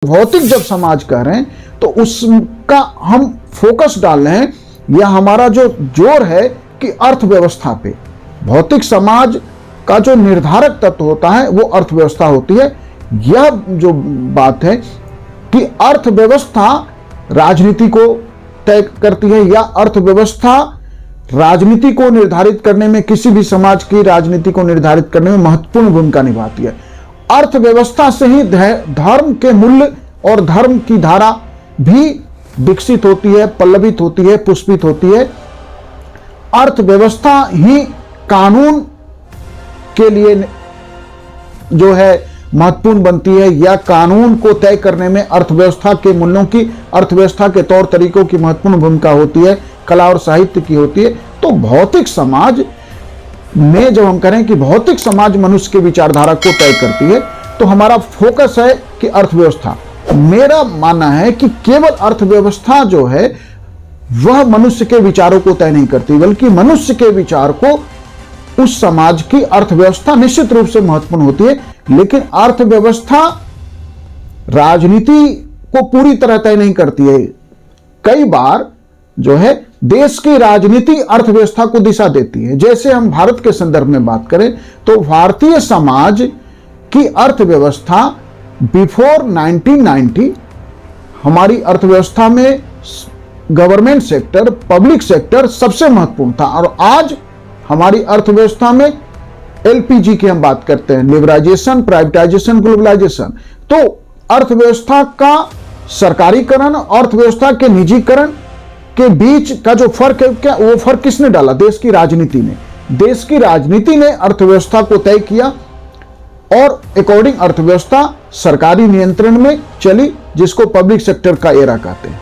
भौतिक जब समाज कह रहे हैं तो उसका हम फोकस डाल रहे हैं या हमारा जो जोर है कि अर्थव्यवस्था पे। भौतिक समाज का जो निर्धारक तत्व होता है वो अर्थव्यवस्था होती है। यह जो बात है कि अर्थव्यवस्था राजनीति को तय करती है या अर्थव्यवस्था राजनीति को निर्धारित करने में, किसी भी समाज की राजनीति को निर्धारित करने में महत्वपूर्ण भूमिका निभाती है। अर्थव्यवस्था से ही धर्म के मूल्य और धर्म की धारा भी विकसित होती है, पल्लवित होती है, पुष्पित होती है। अर्थव्यवस्था ही कानून के लिए जो है महत्वपूर्ण बनती है या कानून को तय करने में अर्थव्यवस्था के मूल्यों की, अर्थव्यवस्था के तौर तरीकों की महत्वपूर्ण भूमिका होती है, कला और साहित्य की होती है। तो भौतिक समाज में जब हम करें कि भौतिक समाज मनुष्य की विचारधारा को तय करती है तो हमारा फोकस है कि अर्थव्यवस्था। मेरा मानना है कि केवल अर्थव्यवस्था जो है वह मनुष्य के विचारों को तय नहीं करती, बल्कि मनुष्य के विचार को उस समाज की अर्थव्यवस्था निश्चित रूप से महत्वपूर्ण होती है। लेकिन अर्थव्यवस्था राजनीति को पूरी तरह तय नहीं करती है। कई बार जो है देश की राजनीति अर्थव्यवस्था को दिशा देती है। जैसे हम भारत के संदर्भ में बात करें तो भारतीय समाज की अर्थव्यवस्था बिफोर 1990 हमारी अर्थव्यवस्था में गवर्नमेंट सेक्टर, पब्लिक सेक्टर सबसे महत्वपूर्ण था। और आज हमारी अर्थव्यवस्था में एलपीजी की हम बात करते हैं, लिबराइजेशन, प्राइवेटाइजेशन, ग्लोबलाइजेशन। तो अर्थव्यवस्था का सरकारीकरण, अर्थव्यवस्था के निजीकरण के बीच का जो फर्क है, क्या वो फर्क किसने डाला? देश की राजनीति ने। देश की राजनीति ने अर्थव्यवस्था को तय किया और अकॉर्डिंग अर्थव्यवस्था सरकारी नियंत्रण में चली, जिसको पब्लिक सेक्टर का एरा कहते हैं।